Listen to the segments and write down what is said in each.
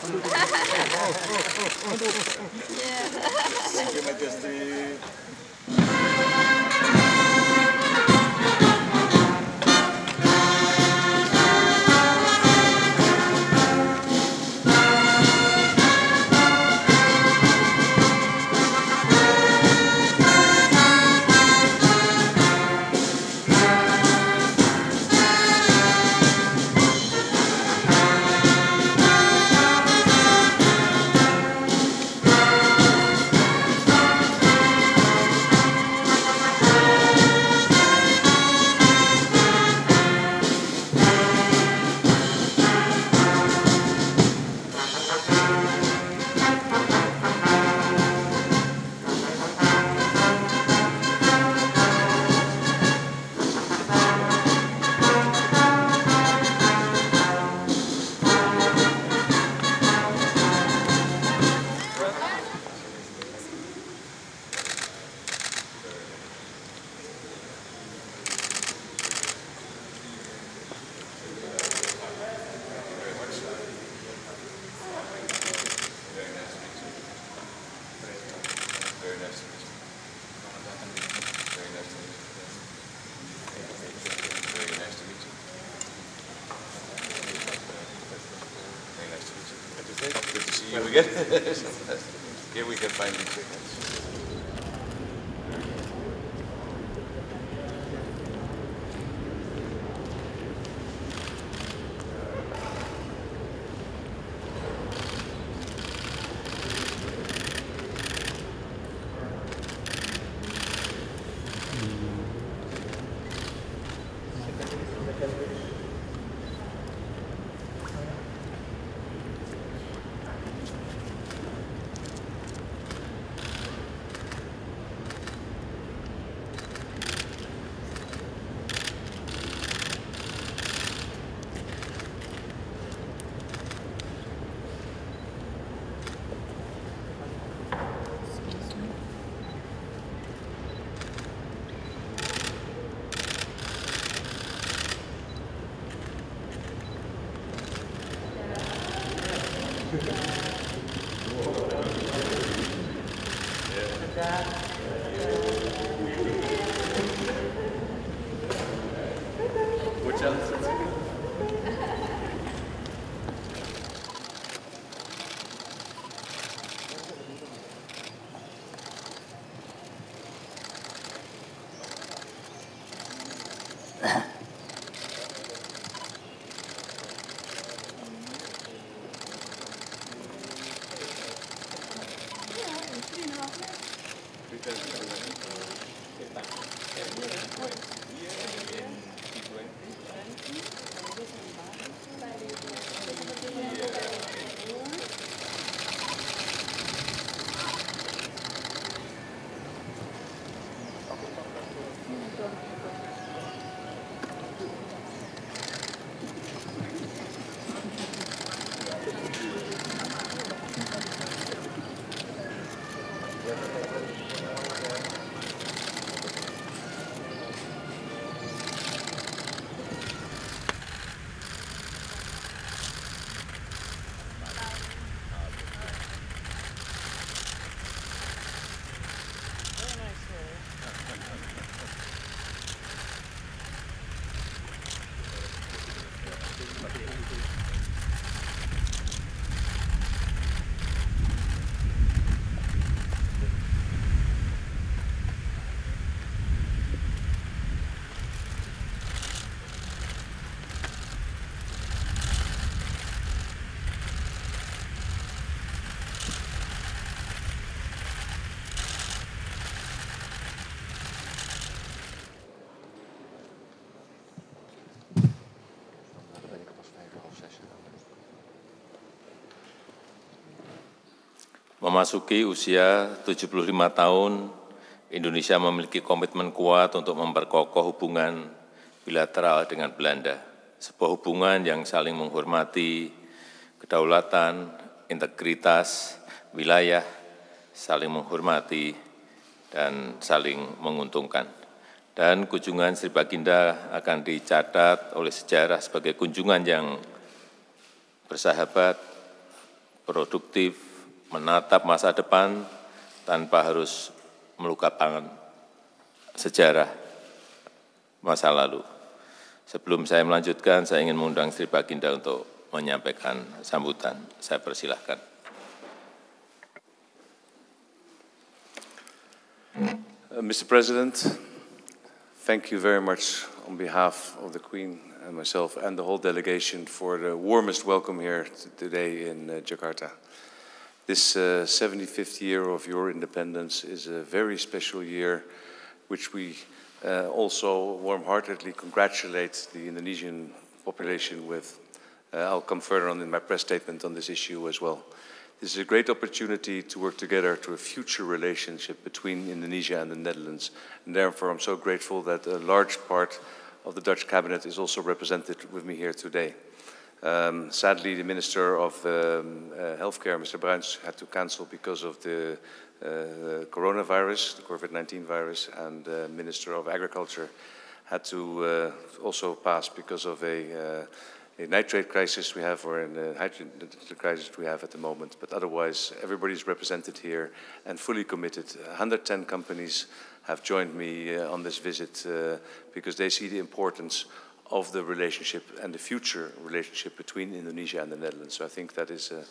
Thank you, Majesty. Good to see you again. Here we can finally shake hands. Memasuki usia 75 tahun, Indonesia memiliki komitmen kuat untuk memperkokoh hubungan bilateral dengan Belanda. Sebuah hubungan yang saling menghormati kedaulatan, integritas, wilayah, saling menghormati, dan saling menguntungkan. Dan kunjungan Sri Baginda akan dicatat oleh sejarah sebagai kunjungan yang bersahabat, produktif, menatap masa depan tanpa harus melupakan sejarah masa lalu. Sebelum saya melanjutkan, saya ingin mengundang Sri Baginda untuk menyampaikan sambutan. Saya persilahkan. Mr. President, thank you very much on behalf of the Queen and myself and the whole delegation for the warmest welcome here today in Jakarta. This 75th year of your independence is a very special year, which we also warm-heartedly congratulate the Indonesian population with. I'll come further on in my press statement on this issue as well. This is a great opportunity to work together to a future relationship between Indonesia and the Netherlands. And therefore, I'm so grateful that a large part of the Dutch cabinet is also represented with me here today. Sadly, the Minister of Healthcare, Mr. Bruins, had to cancel because of the coronavirus, the COVID-19 virus, and the Minister of Agriculture had to also pass because of a nitrate crisis we have, or a hydrogen crisis we have at the moment. But otherwise, everybody's represented here and fully committed. 110 companies have joined me on this visit because they see the importance of the relationship and the future relationship between Indonesia and the Netherlands. So I think that is a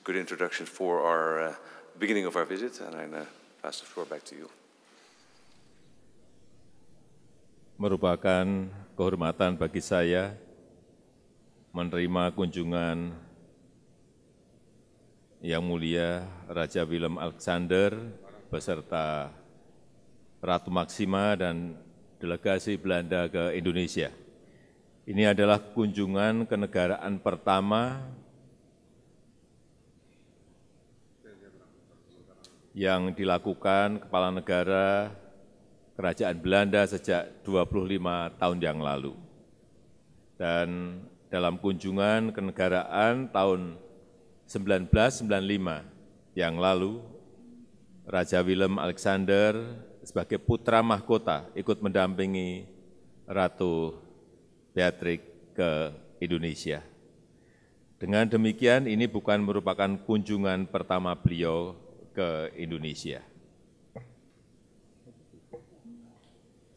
good introduction for our beginning of our visit, and I pass the floor back to you. Merupakan kehormatan bagi saya menerima kunjungan Yang Mulia Raja Willem Alexander beserta Ratu Maxima dan delegasi Belanda ke Indonesia. Ini adalah kunjungan kenegaraan pertama yang dilakukan Kepala Negara Kerajaan Belanda sejak 25 tahun yang lalu. Dan dalam kunjungan kenegaraan tahun 1995 yang lalu, Raja Willem Alexander sebagai putra mahkota ikut mendampingi Ratu Beatrix ke Indonesia. Dengan demikian, ini bukan merupakan kunjungan pertama beliau ke Indonesia.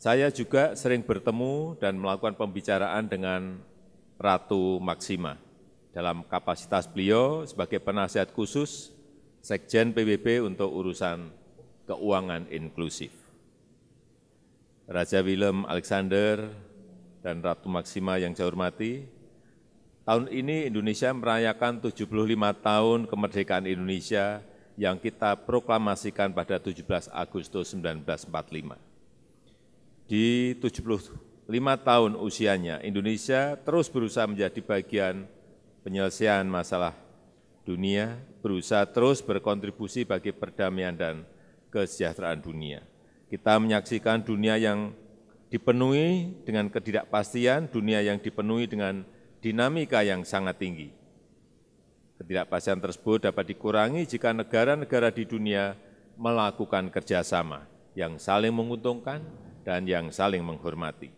Saya juga sering bertemu dan melakukan pembicaraan dengan Ratu Maxima dalam kapasitas beliau sebagai penasihat khusus Sekjen PBB untuk urusan keuangan inklusif. Raja Willem Alexander dan Ratu Maxima yang saya hormati, tahun ini Indonesia merayakan 75 tahun kemerdekaan Indonesia yang kita proklamasikan pada 17 Agustus 1945. Di 75 tahun usianya, Indonesia terus berusaha menjadi bagian penyelesaian masalah dunia, berusaha terus berkontribusi bagi perdamaian dan kesejahteraan dunia. Kita menyaksikan dunia yang dipenuhi dengan ketidakpastian, dunia yang dipenuhi dengan dinamika yang sangat tinggi. Ketidakpastian tersebut dapat dikurangi jika negara-negara di dunia melakukan kerjasama yang saling menguntungkan dan yang saling menghormati.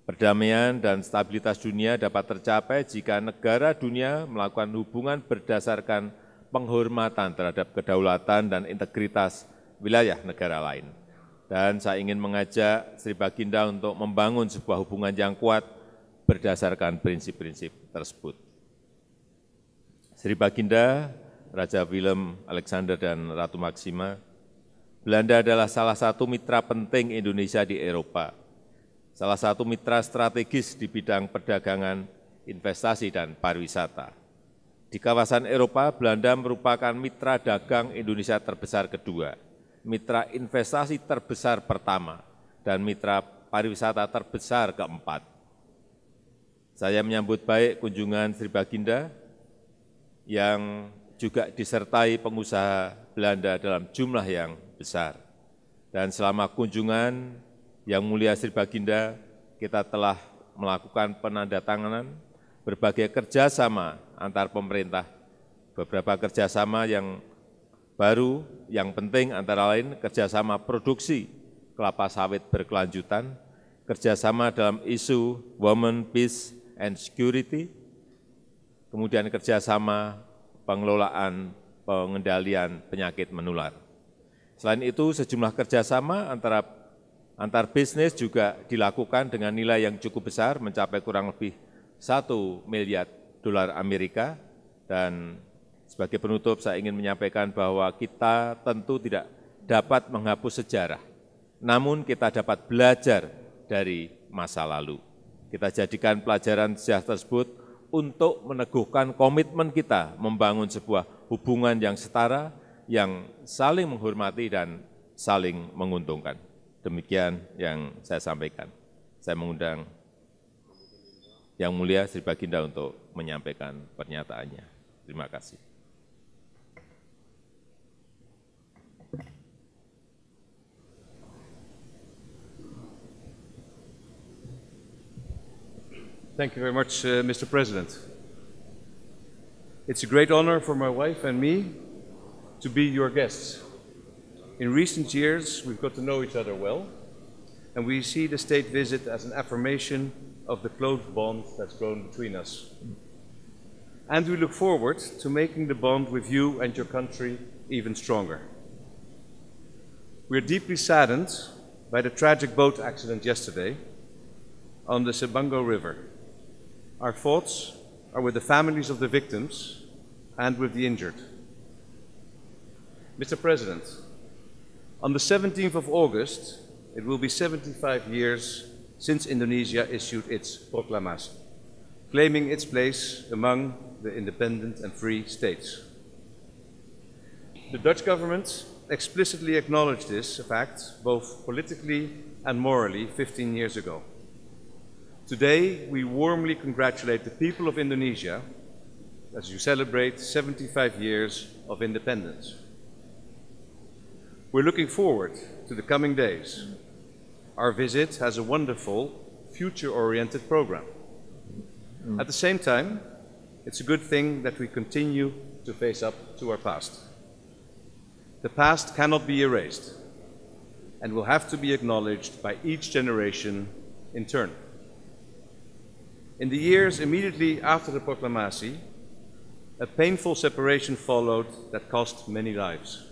Perdamaian dan stabilitas dunia dapat tercapai jika negara dunia melakukan hubungan berdasarkan penghormatan terhadap kedaulatan dan integritas wilayah negara lain. Dan saya ingin mengajak Sri Baginda untuk membangun sebuah hubungan yang kuat berdasarkan prinsip-prinsip tersebut. Sri Baginda, Raja Willem Alexander dan Ratu Maxima, Belanda adalah salah satu mitra penting Indonesia di Eropa, salah satu mitra strategis di bidang perdagangan, investasi, dan pariwisata. Di kawasan Eropa, Belanda merupakan mitra dagang Indonesia terbesar kedua, mitra investasi terbesar pertama, dan mitra pariwisata terbesar keempat. Saya menyambut baik kunjungan Sri Baginda yang juga disertai pengusaha Belanda dalam jumlah yang besar. Dan selama kunjungan Yang Mulia Sri Baginda, kita telah melakukan penandatanganan berbagai kerjasama antar pemerintah, beberapa kerjasama yang baru, yang penting antara lain kerjasama produksi kelapa sawit berkelanjutan, kerjasama dalam isu women, peace, and security, kemudian kerjasama pengelolaan pengendalian penyakit menular. Selain itu, sejumlah kerjasama antar bisnis juga dilakukan dengan nilai yang cukup besar, mencapai kurang lebih 1 miliar dolar Amerika. Dan sebagai penutup, saya ingin menyampaikan bahwa kita tentu tidak dapat menghapus sejarah, namun kita dapat belajar dari masa lalu. Kita jadikan pelajaran sejarah tersebut untuk meneguhkan komitmen kita membangun sebuah hubungan yang setara, yang saling menghormati dan saling menguntungkan. Demikian yang saya sampaikan. Saya mengundang Yang Mulia Sri Baginda untuk menyampaikan pernyataannya. Terima kasih. Thank you very much, Mr. President. It's a great honor for my wife and me to be your guests. In recent years, we've got to know each other well, and we see the state visit as an affirmation of the close bond that's grown between us. And we look forward to making the bond with you and your country even stronger. We're deeply saddened by the tragic boat accident yesterday on the Sebango River. Our thoughts are with the families of the victims and with the injured. Mr. President, on the 17th of August, it will be 75 years since Indonesia issued its proclamation, claiming its place among the independent and free states. The Dutch government explicitly acknowledged this fact, both politically and morally, 15 years ago. Today, we warmly congratulate the people of Indonesia as you celebrate 75 years of independence. We're looking forward to the coming days. Our visit has a wonderful, future-oriented program. At the same time, it's a good thing that we continue to face up to our past. The past cannot be erased and will have to be acknowledged by each generation in turn. In the years immediately after the proclamation, a painful separation followed that cost many lives.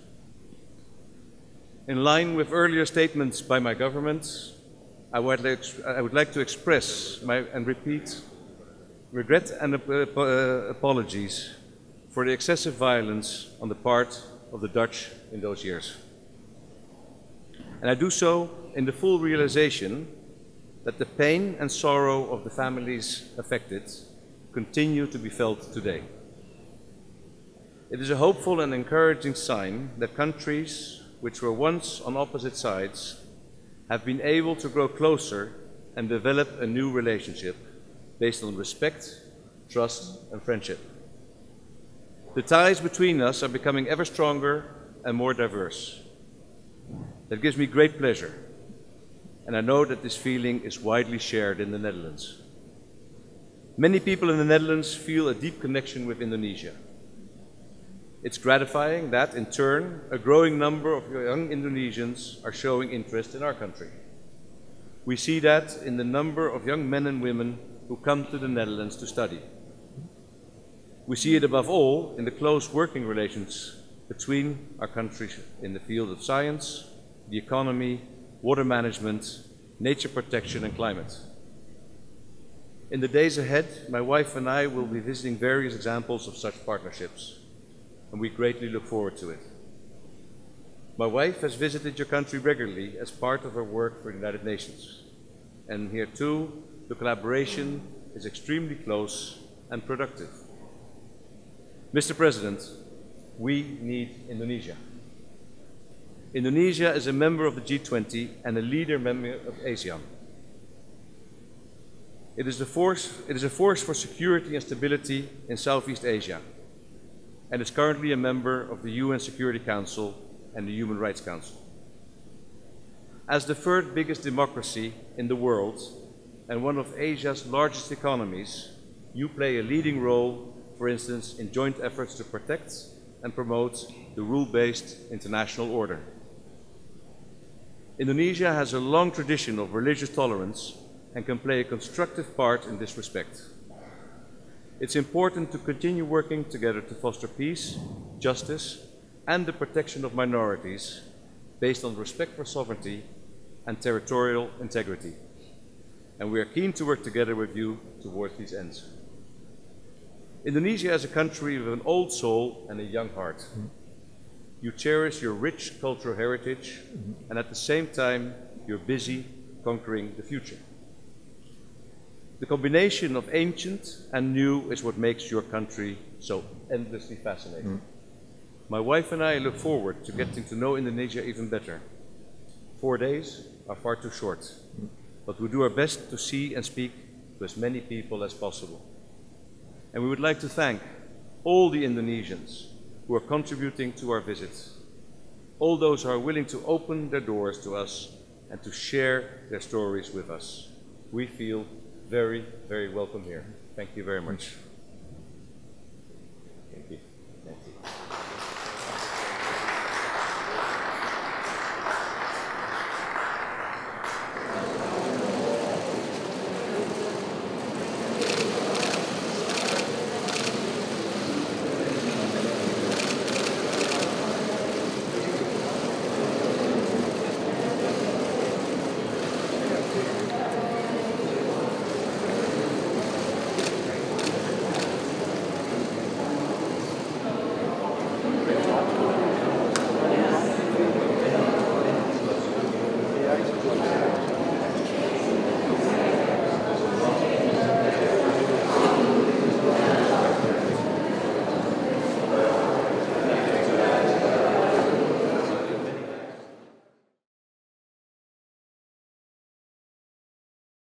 In line with earlier statements by my government, I would like to express and repeat regret and apologies for the excessive violence on the part of the Dutch in those years. And I do so in the full realization that the pain and sorrow of the families affected continue to be felt today. It is a hopeful and encouraging sign that countries which were once on opposite sides have been able to grow closer and develop a new relationship based on respect, trust, and friendship. The ties between us are becoming ever stronger and more diverse. That gives me great pleasure, and I know that this feeling is widely shared in the Netherlands. Many people in the Netherlands feel a deep connection with Indonesia. It's gratifying that, in turn, a growing number of young Indonesians are showing interest in our country. We see that in the number of young men and women who come to the Netherlands to study. We see it above all in the close working relations between our countries in the field of science, the economy, water management, nature protection, and climate. In the days ahead, my wife and I will be visiting various examples of such partnerships, and we greatly look forward to it. My wife has visited your country regularly as part of her work for the United Nations, and here too, the collaboration is extremely close and productive. Mr. President, we need Indonesia. Indonesia is a member of the G20 and a leader member of ASEAN. It is a force for security and stability in Southeast Asia, and is currently a member of the UN Security Council and the Human Rights Council. As the third biggest democracy in the world and one of Asia's largest economies, you play a leading role, for instance, in joint efforts to protect and promote the rule-based international order. Indonesia has a long tradition of religious tolerance and can play a constructive part in this respect. It's important to continue working together to foster peace, justice, and the protection of minorities based on respect for sovereignty and territorial integrity. And we are keen to work together with you towards these ends. Indonesia is a country with an old soul and a young heart. You cherish your rich cultural heritage, and at the same time, you're busy conquering the future. The combination of ancient and new is what makes your country so endlessly fascinating. My wife and I look forward to getting to know Indonesia even better. 4 days are far too short, but we do our best to see and speak to as many people as possible. And we would like to thank all the Indonesians who are contributing to our visits, all those who are willing to open their doors to us and to share their stories with us. We feel very, very welcome here. Thank you very much.